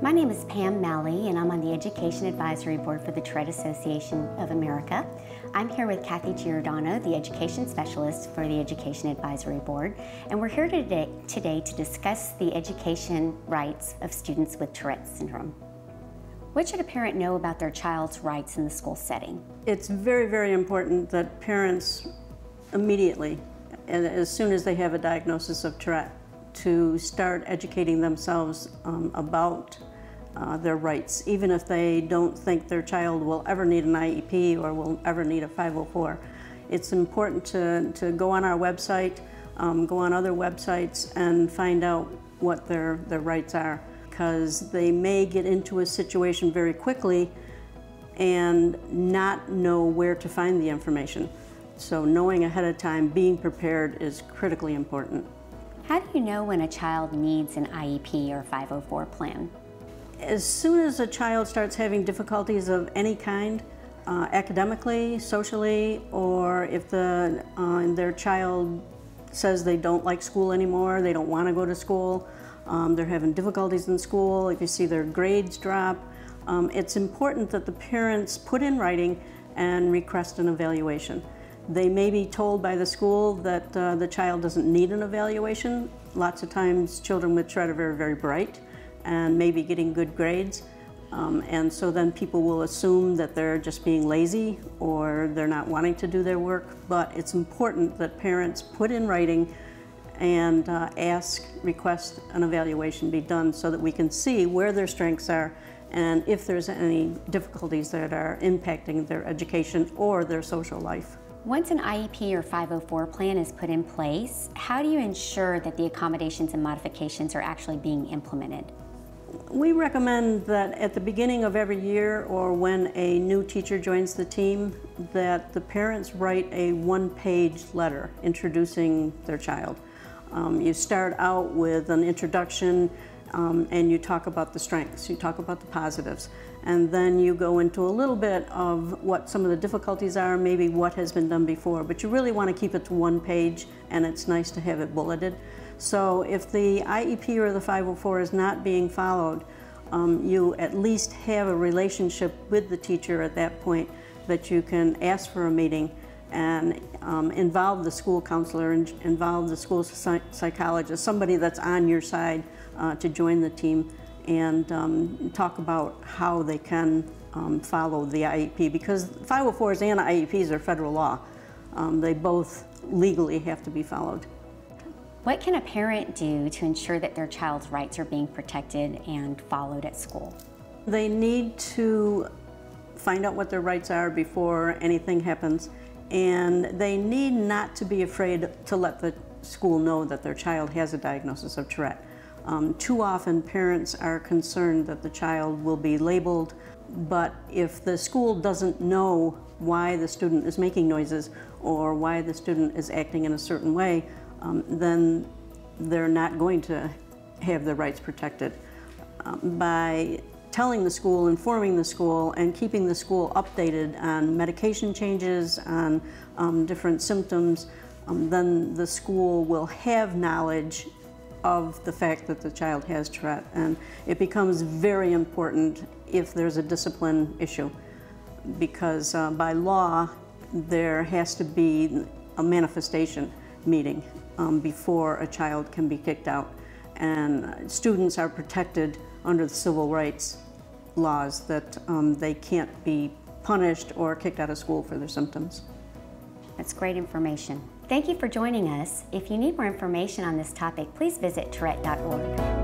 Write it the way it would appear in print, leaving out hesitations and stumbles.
My name is Pam Malley, and I'm on the Education Advisory Board for the Tourette Association of America. I'm here with Kathy Giordano, the Education Specialist for the Education Advisory Board, and we're here today to discuss the education rights of students with Tourette syndrome. What should a parent know about their child's rights in the school setting? It's very, very important that parents immediately, as soon as they have a diagnosis of Tourette, to start educating themselves about their rights, even if they don't think their child will ever need an IEP or will ever need a 504. It's important to go on our website, go on other websites and find out what their rights are, because they may get into a situation very quickly and not know where to find the information. So knowing ahead of time, being prepared is critically important. How do you know when a child needs an IEP or 504 plan? As soon as a child starts having difficulties of any kind, academically, socially, or if their child says they don't like school anymore, they don't want to go to school, they're having difficulties in school, if you see their grades drop, it's important that the parents put in writing and request an evaluation. They may be told by the school that the child doesn't need an evaluation. Lots of times children with Tourette are very, very bright and maybe getting good grades. And so then people will assume that they're just being lazy or they're not wanting to do their work. But it's important that parents put in writing and request an evaluation be done so that we can see where their strengths are and if there's any difficulties that are impacting their education or their social life. Once an IEP or 504 plan is put in place, how do you ensure that the accommodations and modifications are actually being implemented? We recommend that at the beginning of every year or when a new teacher joins the team, that the parents write a one-page letter introducing their child. You start out with an introduction and you talk about the strengths, you talk about the positives, and then you go into a little bit of what some of the difficulties are, maybe what has been done before, but you really want to keep it to one page, and it's nice to have it bulleted. So if the IEP or the 504 is not being followed, you at least have a relationship with the teacher at that point that you can ask for a meeting and involve the school counselor and involve the school psychologist, somebody that's on your side to join the team and talk about how they can follow the IEP, because 504s and IEPs are federal law. They both legally have to be followed. What can a parent do to ensure that their child's rights are being protected and followed at school? They need to find out what their rights are before anything happens, and they need not to be afraid to let the school know that their child has a diagnosis of Tourette. Too often parents are concerned that the child will be labeled, but if the school doesn't know why the student is making noises or why the student is acting in a certain way, then they're not going to have their rights protected. By telling the school, informing the school, and keeping the school updated on medication changes, on different symptoms, then the school will have knowledge of the fact that the child has Tourette. And it becomes very important if there's a discipline issue, because by law there has to be a manifestation meeting before a child can be kicked out. And students are protected under the civil rights laws that they can't be punished or kicked out of school for their symptoms. That's great information. Thank you for joining us. If you need more information on this topic, please visit Tourette.org.